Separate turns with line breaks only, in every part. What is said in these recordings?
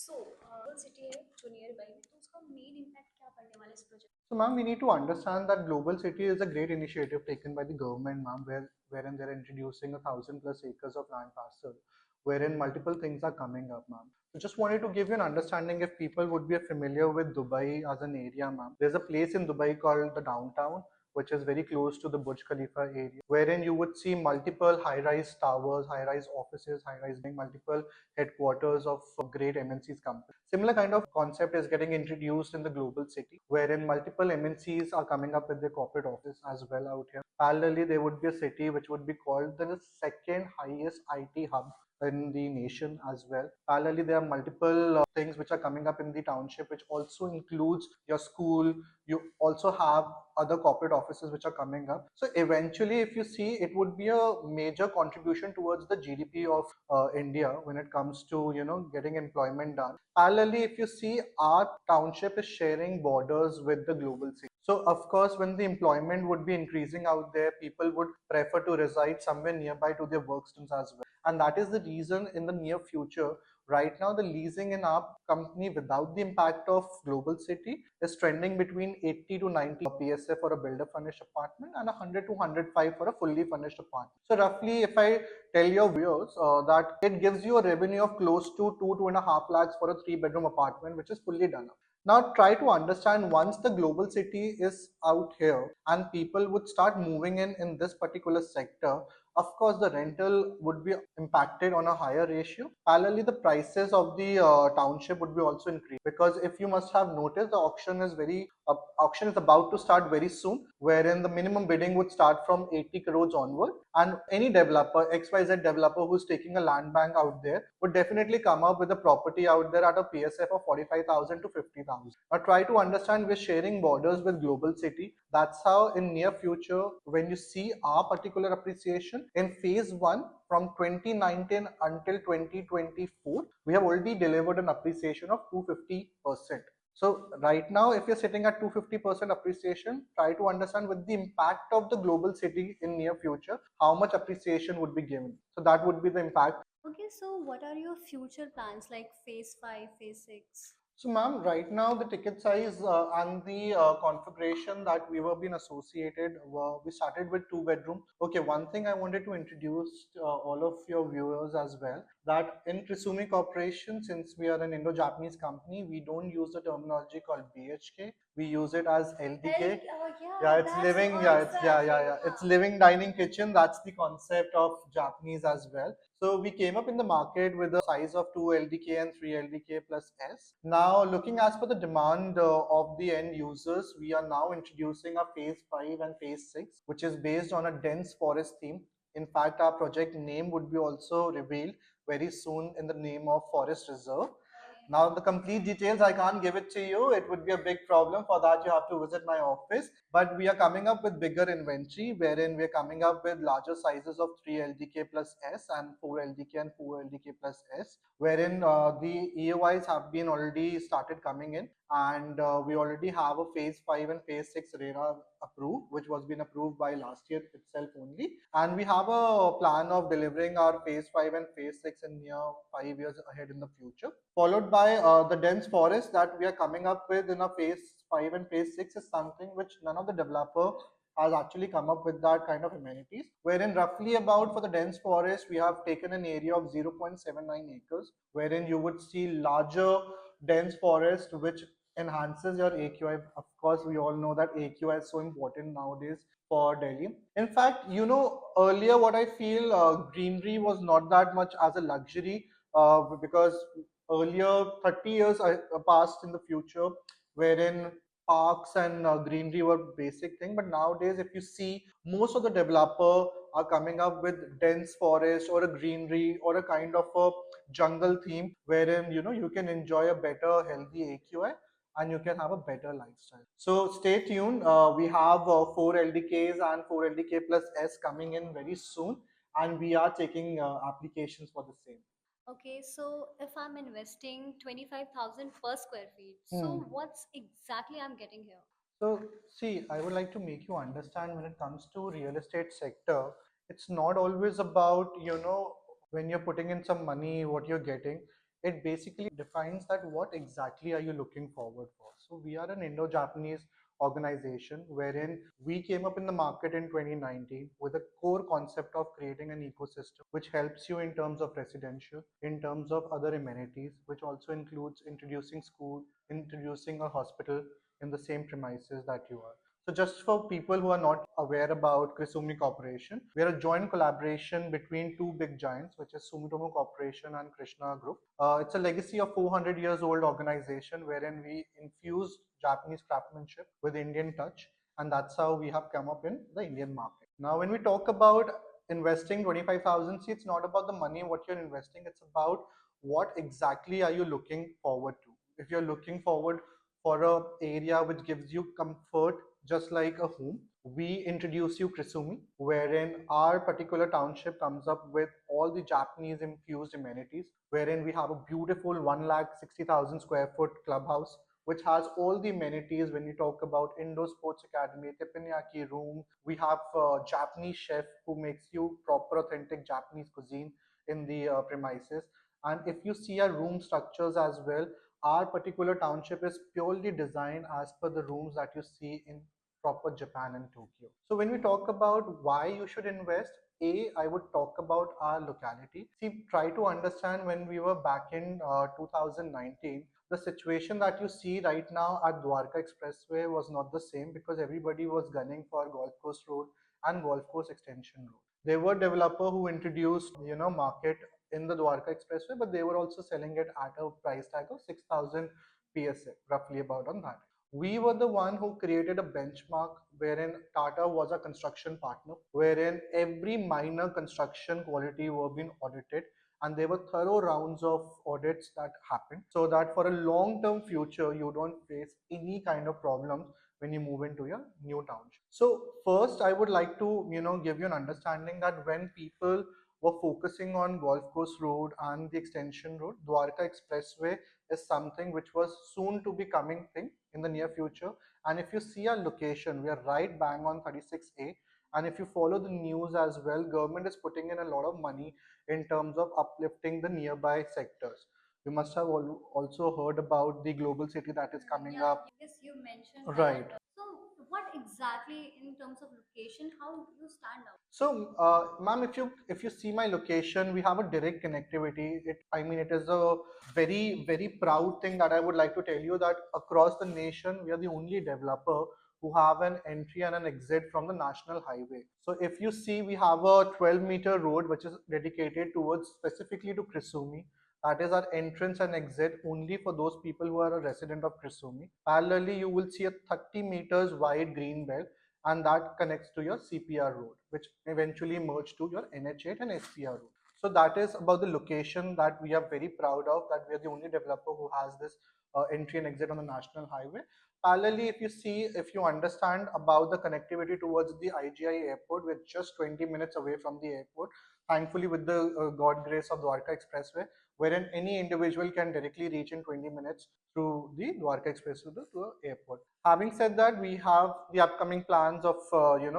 City है जो near by में, तो उसका मेन इम्पैक्ट क्या पड़ने वाला है इस project?
So, ma'am, we need to understand that Global City is a great initiative taken by the government, ma'am, wherein they're introducing 1,000+ acres of land parcel, wherein multiple things are coming up, ma'am. So, just wanted to give you an understanding if people would be familiar with Dubai as an area, ma'am. There's a place in Dubai called the downtown, which is very close to the Burj Khalifa area, wherein you would see multiple high-rise towers, high-rise offices, high-rise building, multiple headquarters of great MNCs companies. Similar kind of concept is getting introduced in the global city, wherein multiple MNCs are coming up with their corporate office as well out here. Parallelly, there would be a city which would be called the second highest IT hub in the nation as well. Parallelly, there are multiple things which are coming up in the township, which also includes your school. You also have other corporate offices which are coming up. So eventually, if you see, it would be a major contribution towards the GDP of India when it comes to getting employment done. Parallelly, if you see, our township is sharing borders with the global city. So of course, when the employment would be increasing out there, people would prefer to reside somewhere nearby to their workstations as well. And that is the reason in the near future, right now the leasing in our company without the impact of global city is trending between 80 to 90 PSA for a builder furnished apartment and 100 to 105 for a fully furnished apartment. So roughly, if I tell your viewers that it gives you a revenue of close to 2.5 lakhs for a 3-bedroom apartment, which is fully done up. Now try to understand, once the global city is out here and people would start moving in this particular sector, of course the rental would be impacted on a higher ratio. Parallelly, the prices of the township would be also increased, because if you must have noticed, the auction is about to start very soon, wherein the minimum bidding would start from 80 crores onward, and any developer, XYZ developer who's taking a land bank out there would definitely come up with a property out there at a PSF of 45,000 to 50,000. Now try to understand, we're sharing borders with global city. That's how in near future, when you see our particular appreciation in phase 1 from 2019 until 2024, we have already delivered an appreciation of 250%. So right now, if you're sitting at 250% appreciation, try to understand with the impact of the global city in near future, how much appreciation would be given. So that would be the impact.
Okay, so what are your future plans like phase 5, phase 6?
So, ma'am, right now the ticket size and the configuration that we were being associated, we started with 2 bedroom. Okay, one thing I wanted to introduce all of your viewers as well, that in Krisumi Corporation, since we are an Indo-Japanese company, we don't use the terminology called BHK. We use it as LDK. Yeah, it's living. Yeah, it's yeah. It's living dining kitchen. That's the concept of Japanese as well. So we came up in the market with a size of 2 LDK and 3 LDK plus S. Now, looking as per the demand of the end users, we are now introducing a phase 5 and phase 6, which is based on a dense forest theme. In fact, our project name would be also revealed very soon in the name of Forest Reserve. Now, the complete details, I can't give it to you. It would be a big problem. For that, you have to visit my office. But we are coming up with bigger inventory, wherein we are coming up with larger sizes of 3 LDK plus S and 4 LDK and 4 LDK plus S, wherein the EOIs have been already started coming in, and we already have a phase 5 and phase 6 RERA approved, which was been approved by last year itself only. And we have a plan of delivering our phase 5 and phase 6 in near 5 years ahead in the future, followed by the dense forest that we are coming up with in a phase 5 and phase 6 is something which none of the developer has actually come up with that kind of amenities, wherein roughly about for the dense forest, we have taken an area of 0.79 acres, wherein you would see larger dense forest, which enhances your AQI. Of course, we all know that AQI is so important nowadays for Delhi. In fact, earlier what I feel, greenery was not that much as a luxury, because earlier 30 years passed in the future, wherein parks and greenery were basic thing. But nowadays, if you see, most of the developer are coming up with dense forest or a greenery or a kind of a jungle theme, wherein you can enjoy a better healthy AQI and you can have a better lifestyle. So stay tuned. We have 4 LDKs and 4 LDK plus S coming in very soon, and we are taking applications for the same.
Okay, so if I'm investing 25,000 per square feet, so what's exactly I'm getting here?
So, see, I would like to make you understand, when it comes to real estate sector, it's not always about, when you're putting in some money, what you're getting. it basically defines that what exactly are you looking forward for. So we are an Indo-Japanese organization wherein we came up in the market in 2019 with a core concept of creating an ecosystem which helps you in terms of residential, in terms of other amenities, which also includes introducing school, introducing a hospital in the same premises that you are. So just for people who are not aware about Krisumi Corporation, we are a joint collaboration between two big giants, which is Sumitomo Corporation and Krishna Group. It's a legacy of 400 years old organization wherein we infuse Japanese craftsmanship with Indian touch, and that's how we have come up in the Indian market. Now, when we talk about investing 25,000, see, it's not about the money what you're investing; it's about what exactly are you looking forward to. If you're looking forward for a area which gives you comfort just like a home, we introduce you Krisumi, wherein our particular township comes up with all the Japanese infused amenities, wherein we have a beautiful 1,60,000 square foot clubhouse, which has all the amenities when you talk about indoor sports academy, teppanyaki room. We have a Japanese chef who makes you proper authentic Japanese cuisine in the premises. And if you see our room structures as well, our particular township is purely designed as per the rooms that you see in proper Japan and Tokyo. So when we talk about why you should invest, I would talk about our locality. See, try to understand when we were back in 2019, the situation that you see right now at Dwarka Expressway was not the same because everybody was gunning for Golf Course Road and Golf Course Extension Road. There were developer who introduced, market in the Dwarka Expressway, but they were also selling it at a price tag of 6,000 PSA, roughly about on that. We were the one who created a benchmark wherein Tata was a construction partner, wherein every minor construction quality were being audited, and there were thorough rounds of audits that happened so that for a long term future you don't face any kind of problems when you move into your new township. So first I would like to give you an understanding that when people were focusing on Golf Course Road and the extension road, Dwarka Expressway is something which was soon to be coming thing in the near future. And if you see our location, we are right bang on 36A. And if you follow the news as well, government is putting in a lot of money in terms of uplifting the nearby sectors. You must have also heard about the global city that is coming
Yeah,
up.
yes, you mentioned
Right.
that. So, what exactly in terms of location, how you stand out?
So, ma'am, if you see my location, we have a direct connectivity. I mean, it is a very proud thing that I would like to tell you that across the nation, we are the only developer who have an entry and an exit from the national highway. So, if you see, we have a 12-meter road which is dedicated towards specifically to Krisumi. That is our entrance and exit only for those people who are a resident of Krisumi. Parallelly, you will see a 30 meters wide green belt and that connects to your CPR road, which eventually merge to your NH8 and SPR road. So that is about the location that we are very proud of, that we are the only developer who has this entry and exit on the national highway. Parallelly, if you understand about the connectivity towards the IGI airport, we're just 20 minutes away from the airport. Thankfully, with the God grace of Dwarka Expressway, wherein any individual can directly reach in 20 minutes through the Dwarka Expressway to the airport. Having said that, we have the upcoming plans of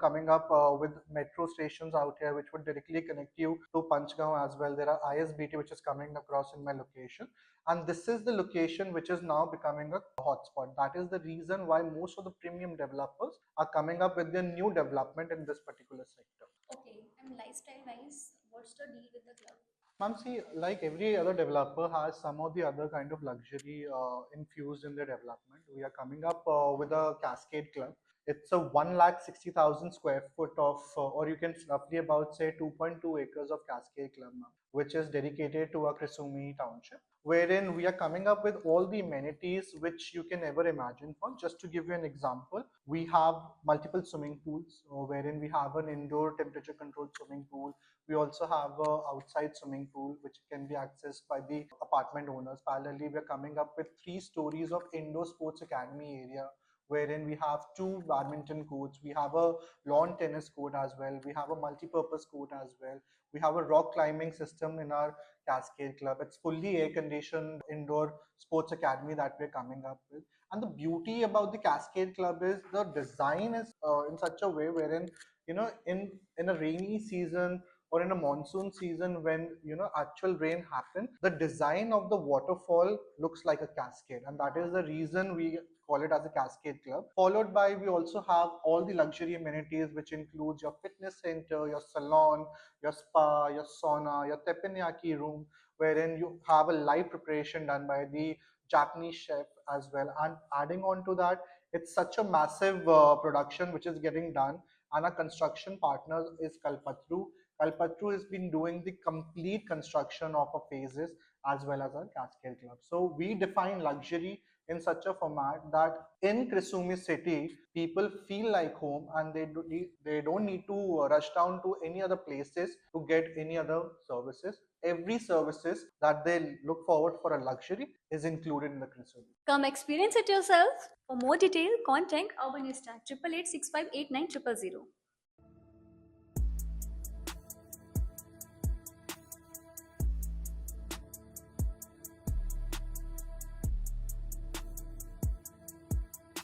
coming up with metro stations out here, which would directly connect you to Panchgaon as well. There are ISBT which is coming across in my location, and this is the location which is now becoming a hotspot. That is the reason why most of the premium developers are coming up with their new development in this particular sector.
Okay, and lifestyle wise, what's the deal with the club?
Ma'am, see, like every other developer has some of the other kind of luxury infused in their development. We are coming up with a Cascade Club. It's a 1,60,000 square foot of, or you can roughly about say 2.2 acres of Cascade Club, ma'am, which is dedicated to our Krisumi township, wherein we are coming up with all the amenities which you can ever imagine for. Just to give you an example, we have multiple swimming pools, wherein we have an indoor temperature controlled swimming pool. We also have a outside swimming pool which can be accessed by the apartment owners. Parallelly, we are coming up with 3 stories of indoor sports academy area wherein we have 2 badminton courts. We have a lawn tennis court as well. We have a multi-purpose court as well. We have a rock climbing system in our Cascade Club. It's fully air-conditioned indoor sports academy that we're coming up with. And the beauty about the Cascade Club is the design is in such a way wherein in a rainy season or in a monsoon season when actual rain happens, the design of the waterfall looks like a cascade, and that is the reason we call it as a cascade club. Followed by, we also have all the luxury amenities, which includes your fitness center, your salon, your spa, your sauna, your teppanyaki room, wherein you have a live preparation done by the Japanese chef as well. And adding on to that, it's such a massive production which is getting done, and our construction partner is Kalpatru. Kalpatru has been doing the complete construction of our phases as well as our Cascade Club. So we define luxury in such a format that in Krisumi city, people feel like home, and they don't need to rush down to any other places to get any other services. Every services that they look forward for a luxury is included in the Krisumi.
Come experience it yourself. For more detail, contact Urbanista 888 658 9000.